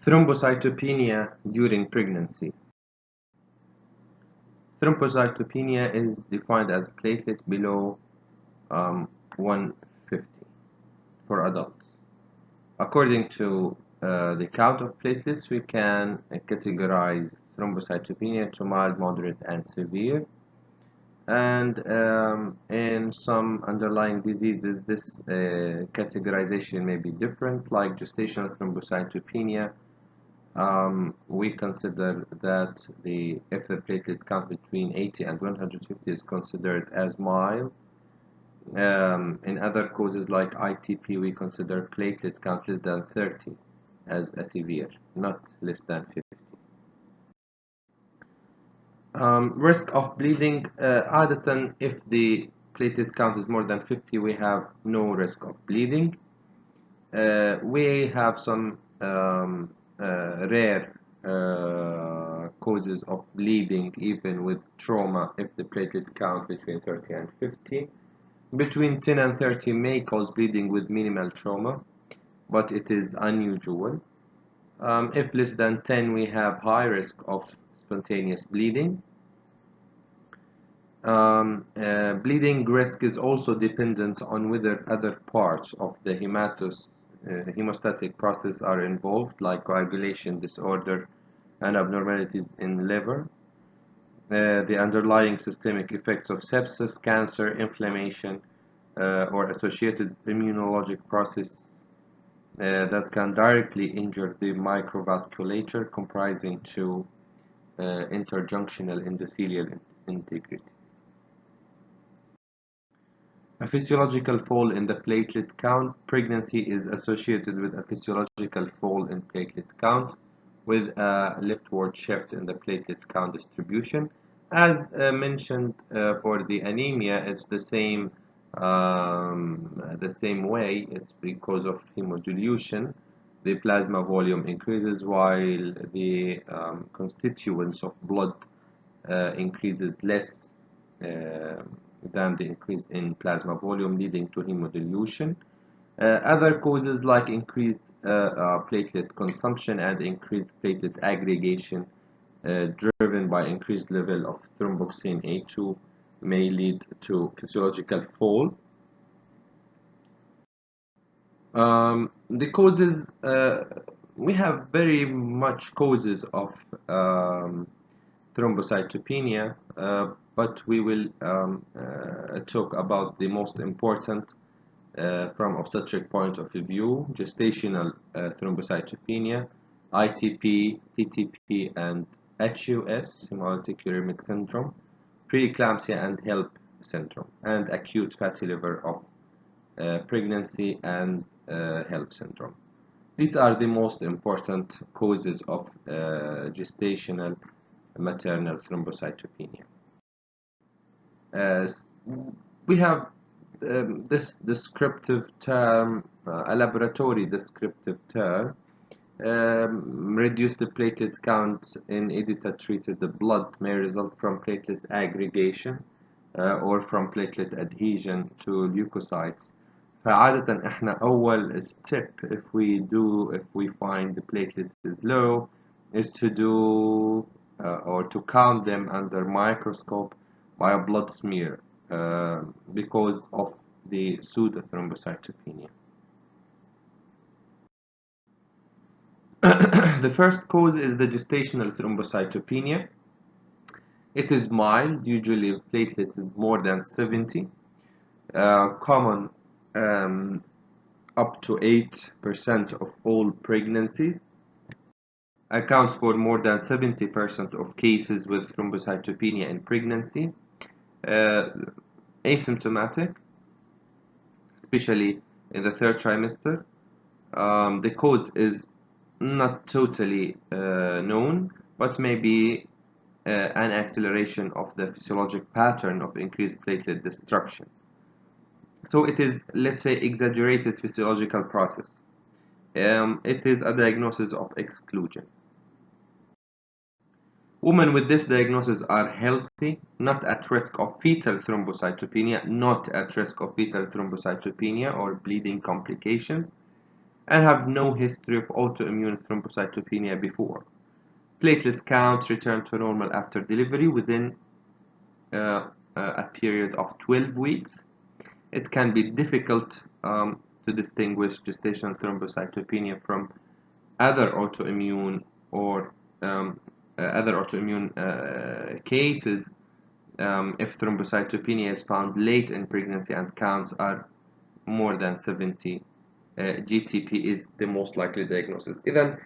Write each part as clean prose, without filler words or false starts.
Thrombocytopenia during pregnancy. Thrombocytopenia is defined as platelets below 150 for adults. According to the count of platelets, we can categorize thrombocytopenia to mild, moderate, and severe. And in some underlying diseases, this categorization may be different, like gestational thrombocytopenia. We consider that if the platelet count between 80 and 150 is considered as mild. In other causes like ITP, we consider platelet count less than 30 as a severe, not less than 50. Risk of bleeding, adatan, if the platelet count is more than 50, we have no risk of bleeding. We have some rare causes of bleeding even with trauma if the platelet count between 30 and 50. Between 10 and 30 may cause bleeding with minimal trauma, but it is unusual. If less than 10, we have high risk of spontaneous bleeding. Bleeding risk is also dependent on whether other parts of the hemostatic process are involved, like coagulation disorder and abnormalities in liver, the underlying systemic effects of sepsis, cancer, inflammation, or associated immunologic process that can directly injure the microvasculature comprising two interjunctional endothelial integrity. A physiological fall in the platelet count. Pregnancy is associated with a physiological fall in platelet count with a leftward shift in the platelet count distribution. As mentioned for the anemia, it's the same way. It's because of hemodilution. The plasma volume increases while the constituents of blood increases less than the increase in plasma volume, leading to hemodilution. Other causes like increased platelet consumption and increased platelet aggregation driven by increased level of thromboxane A2 may lead to physiological fall. The causes, we have very much causes of thrombocytopenia, but we will talk about the most important from obstetric point of view: gestational thrombocytopenia, ITP, TTP, and HUS, hemolytic uremic syndrome, preeclampsia and HELP syndrome, and acute fatty liver of pregnancy and HELP syndrome. These are the most important causes of gestational maternal thrombocytopenia. We have this descriptive term, a laboratory descriptive term, reduced platelet count in EDTA-treated blood may result from platelet aggregation or from platelet adhesion to leukocytes. فعادة احنا أول step if we find the platelets is low is to do or to count them under microscope by a blood smear because of the pseudothrombocytopenia. The first cause is the gestational thrombocytopenia. It is mild, usually platelets is more than 70, common up to 8% of all pregnancies, accounts for more than 70% of cases with thrombocytopenia in pregnancy, asymptomatic, especially in the third trimester. The cause is not totally known, but may be an acceleration of the physiologic pattern of increased platelet destruction. So it is, let's say, exaggerated physiological process. It is a diagnosis of exclusion. Women with this diagnosis are healthy, not at risk of fetal thrombocytopenia, or bleeding complications, and have no history of autoimmune thrombocytopenia before. Platelet counts return to normal after delivery within a period of 12 weeks. It can be difficult to distinguish gestational thrombocytopenia from other autoimmune or other autoimmune cases if thrombocytopenia is found late in pregnancy and counts are more than 70. GTP is the most likely diagnosis. Then,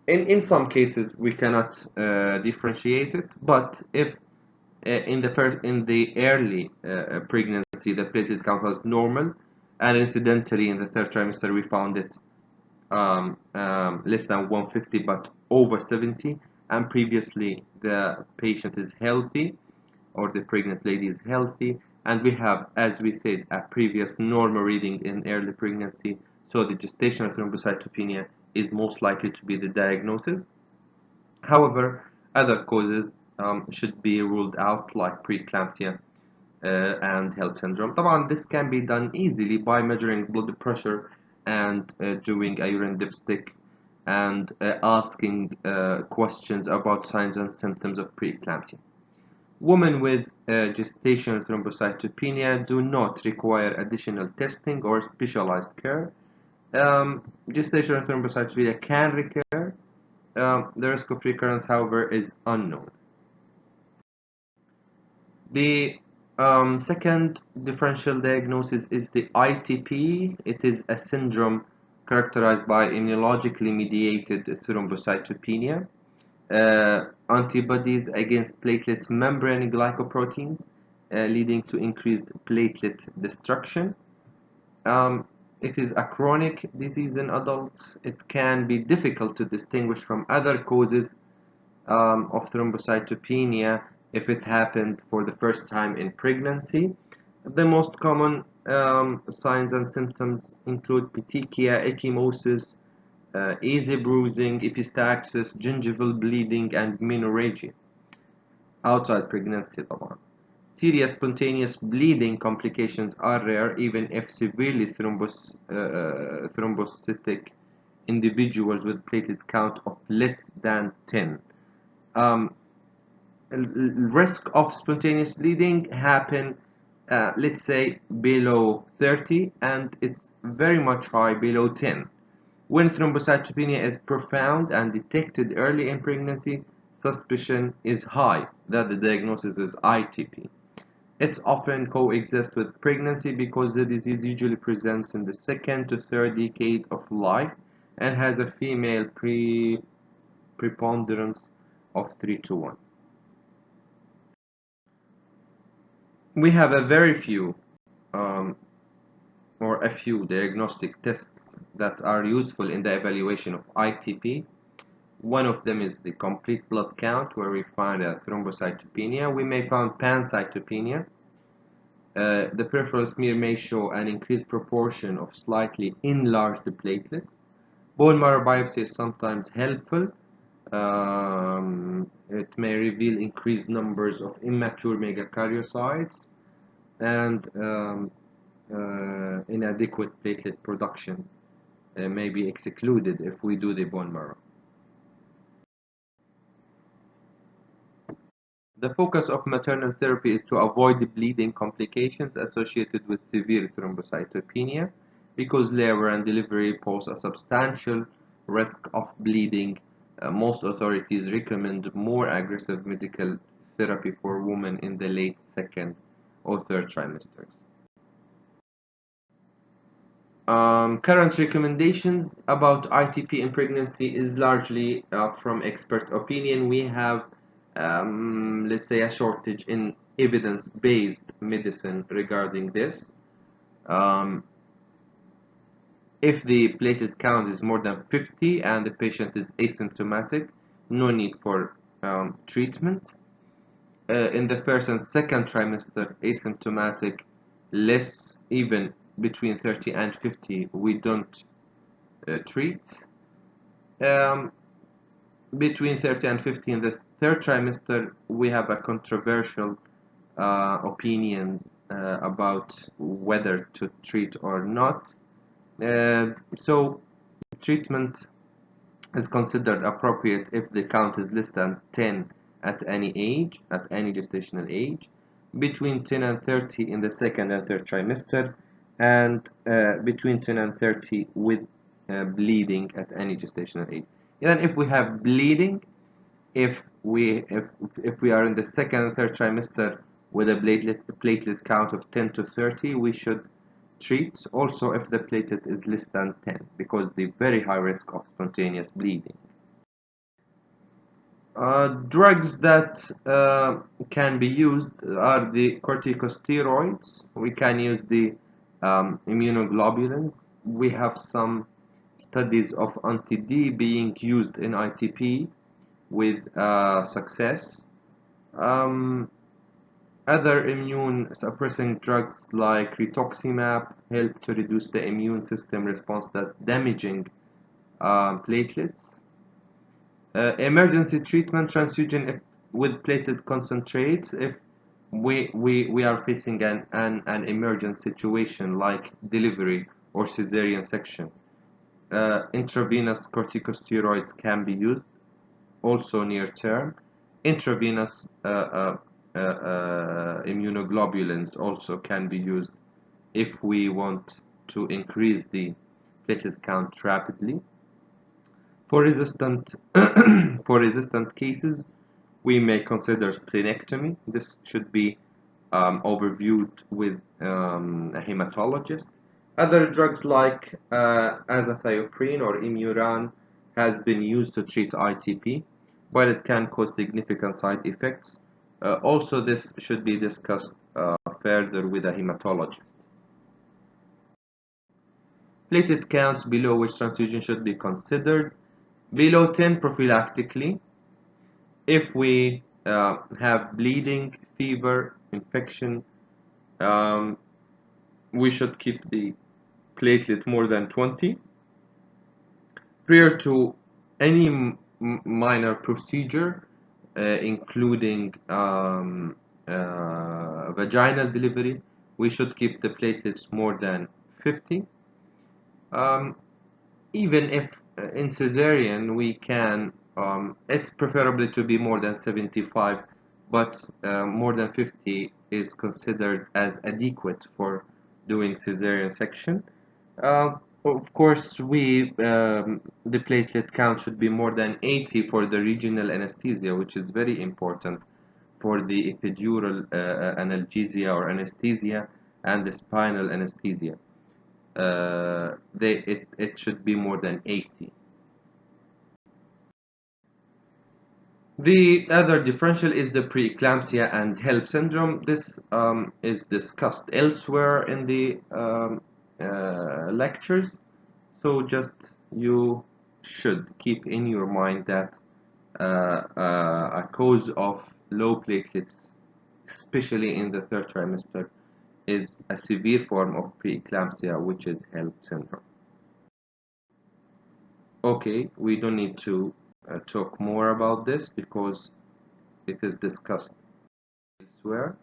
in some cases we cannot differentiate it, but if in the early pregnancy the platelet count was normal, and incidentally in the third trimester we found it less than 150 but over 70, and previously the patient is healthy or the pregnant lady is healthy, and we have, as we said, a previous normal reading in early pregnancy, so the gestational thrombocytopenia is most likely to be the diagnosis. However, other causes should be ruled out, like preeclampsia and HELLP syndrome. طبعا this can be done easily by measuring blood pressure and doing a urine dipstick and asking questions about signs and symptoms of preeclampsia. Women with gestational thrombocytopenia do not require additional testing or specialized care. Gestational thrombocytopenia can recur. The risk of recurrence, however, is unknown. The second differential diagnosis is the ITP. It is a syndrome characterized by immunologically mediated thrombocytopenia, antibodies against platelets membrane glycoproteins, leading to increased platelet destruction. It is a chronic disease in adults. It can be difficult to distinguish from other causes of thrombocytopenia if it happened for the first time in pregnancy. The most common signs and symptoms include petechia, ecchymosis, easy bruising, epistaxis, gingival bleeding, and menorrhagia. Outside pregnancy, طبعا. Serious spontaneous bleeding complications are rare, even if severely thrombocytic individuals with platelet count of less than 10. Risk of spontaneous bleeding happen, let's say, below 30, and it's very much high below 10. When thrombocytopenia is profound and detected early in pregnancy, suspicion is high that the diagnosis is ITP. It's often coexists with pregnancy because the disease usually presents in the second to third decade of life and has a female preponderance of 3 to 1. We have a very few or a few diagnostic tests that are useful in the evaluation of ITP. One of them is the complete blood count, where we find a thrombocytopenia. We may find pancytopenia. The peripheral smear may show an increased proportion of slightly enlarged platelets. Bone marrow biopsy is sometimes helpful. It may reveal increased numbers of immature megakaryocytes and inadequate platelet production may be excluded if we do the bone marrow. The focus of maternal therapy is to avoid the bleeding complications associated with severe thrombocytopenia because labor and delivery pose a substantial risk of bleeding. Most authorities recommend more aggressive medical therapy for women in the late second or third trimesters. Current recommendations about ITP in pregnancy is largely from expert opinion. We have, let's say, a shortage in evidence-based medicine regarding this. If the platelet count is more than 50 and the patient is asymptomatic, no need for treatment. In the first and second trimester, asymptomatic, less even between 30 and 50, we don't treat. Between 30 and 50 in the third trimester, we have a controversial opinions about whether to treat or not. So Treatment is considered appropriate if the count is less than 10 at any age, at any gestational age, between 10 and 30 in the second and third trimester, and between 10 and 30 with bleeding at any gestational age. And if we have bleeding, if we are in the second and third trimester with a platelet count of 10 to 30, we should treat also if the platelet is less than 10, because the very high risk of spontaneous bleeding. Drugs that can be used are the corticosteroids. We can use the immunoglobulins. We have some studies of anti-D being used in ITP with success. Um, Other immune suppressing drugs like rituximab help to reduce the immune system response that's damaging platelets. Emergency treatment transfusion with platelet concentrates if we are facing an emergent situation like delivery or cesarean section. Intravenous corticosteroids can be used also near term. Intravenous immunoglobulins also can be used if we want to increase the platelet count rapidly. For resistant for resistant cases, we may consider splenectomy. This should be overviewed with a hematologist. Other drugs like azathioprine or Imuran has been used to treat ITP, but it can cause significant side effects. Also, this should be discussed further with a hematologist. Platelet counts below which transfusion should be considered. Below 10 prophylactically. If we have bleeding, fever, infection, um, we should keep the platelet more than 20. Prior to any minor procedure, including vaginal delivery, we should keep the platelets more than 50. Um, Even if in cesarean we can, it's preferably to be more than 75, but more than 50 is considered as adequate for doing cesarean section. Of course, the platelet count should be more than 80 for the regional anesthesia, which is very important for the epidural analgesia or anesthesia and the spinal anesthesia. It should be more than 80. The other differential is the preeclampsia and HELP syndrome. This is discussed elsewhere in the lectures, so just you should keep in your mind that a cause of low platelets, especially in the third trimester, is a severe form of preeclampsia, which is HELP syndrome. Okay, we don't need to talk more about this because it is discussed elsewhere.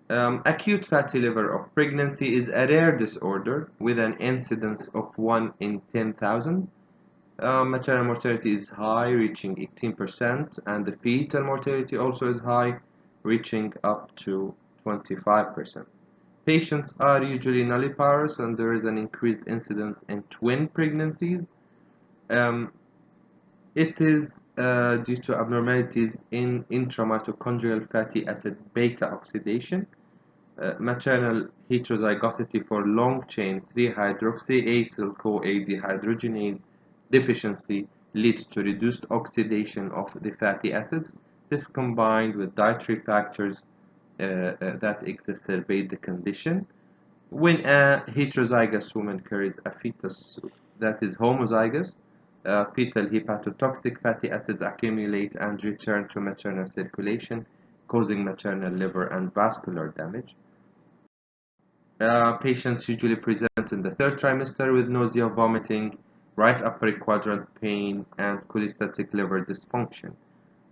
Acute fatty liver of pregnancy is a rare disorder with an incidence of 1 in 10,000. Maternal mortality is high, reaching 18%, and the fetal mortality also is high, reaching up to 25%. Patients are usually nulliparous, and there is an increased incidence in twin pregnancies. Um, It is due to abnormalities in intramitochondrial fatty acid beta oxidation, maternal heterozygosity for long-chain 3-hydroxyacyl-CoA dehydrogenase deficiency leads to reduced oxidation of the fatty acids. This combined with dietary factors that exacerbate the condition. When a heterozygous woman carries a fetus that is homozygous, fetal hepatotoxic fatty acids accumulate and return to maternal circulation, causing maternal liver and vascular damage. Patients usually present in the third trimester with nausea, vomiting, right upper quadrant pain, and cholestatic liver dysfunction.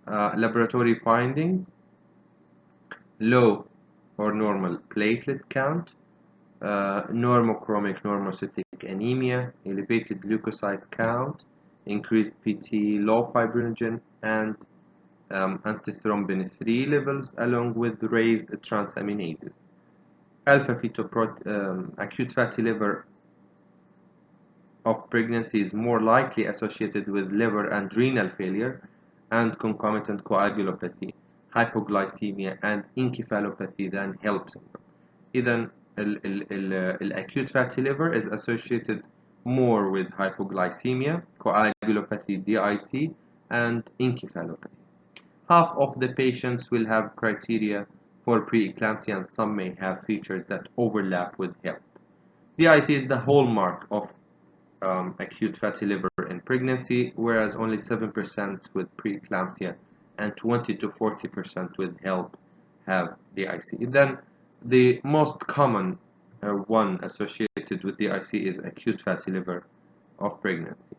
Laboratory findings: low or normal platelet count, normochromic normocytic anemia, elevated leukocyte count, increased PT, low fibrinogen, and antithrombin 3 levels, along with raised transaminases. Acute fatty liver of pregnancy is more likely associated with liver and renal failure and concomitant coagulopathy, hypoglycemia, and encephalopathy than HELLP syndrome. إذا الacute fatty liver is associated more with hypoglycemia, coagulopathy, DIC, and encephalopathy. Half of the patients will have criteria for preeclampsia, and some may have features that overlap with HELLP. DIC is the hallmark of acute fatty liver in pregnancy, whereas only 7% with preeclampsia and 20 to 40% with HELLP have DIC. Then the most common one associated with DIC is acute fatty liver of pregnancy.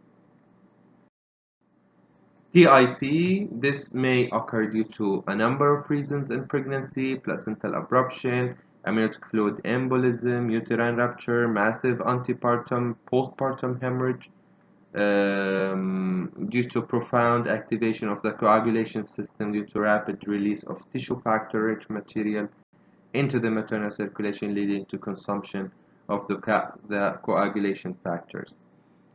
DIC, this may occur due to a number of reasons in pregnancy: placental abruption, amniotic fluid embolism, uterine rupture, massive antepartum, postpartum hemorrhage, due to profound activation of the coagulation system due to rapid release of tissue factor-rich material into the maternal circulation, leading to consumption of the coagulation factors.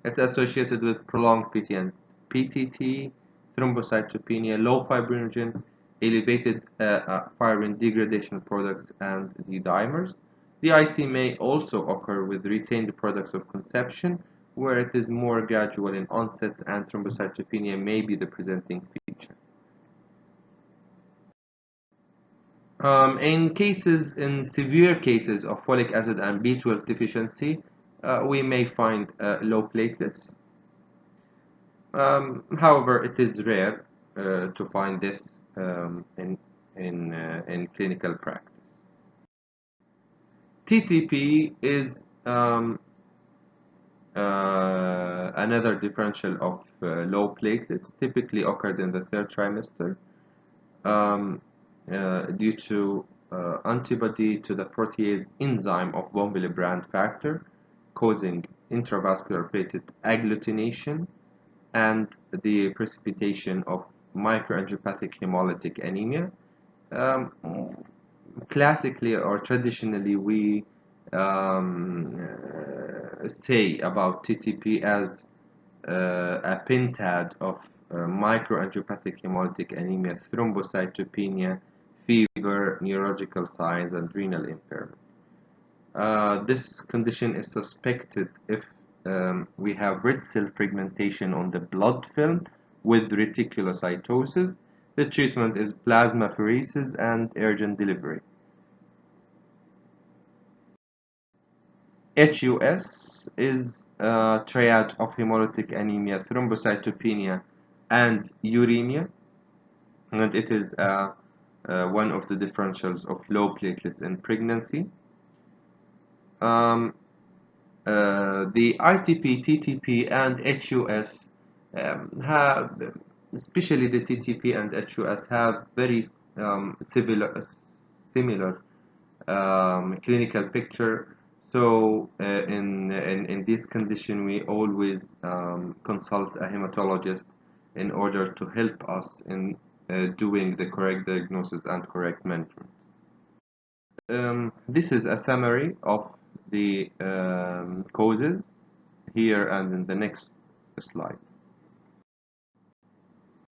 It's associated with prolonged PTT, thrombocytopenia, low fibrinogen, elevated fibrin degradation products, and D-dimers. The IC may also occur with retained products of conception, where it is more gradual in onset, and thrombocytopenia may be the presenting feature. In severe cases of folic acid and B12 deficiency, we may find low platelets. However, it is rare to find this in clinical practice. TTP is another differential of low platelets, typically occurred in the third trimester due to antibody to the protease enzyme of von Willebrand factor, causing intravascular platelet agglutination and the precipitation of microangiopathic hemolytic anemia. Classically or traditionally, we say about TTP as a pentad of microangiopathic hemolytic anemia, thrombocytopenia, fever, neurological signs, and renal impairment. This condition is suspected if we have red cell fragmentation on the blood film with reticulocytosis. The treatment is plasmapheresis and urgent delivery. HUS is a triad of hemolytic anemia, thrombocytopenia, and uremia, and it is one of the differentials of low platelets in pregnancy. The ITP, TTP, and HUS have, especially the TTP and HUS, have very similar clinical picture. So in this condition, we always consult a hematologist in order to help us in doing the correct diagnosis and correct management. This is a summary of the causes here and in the next slide.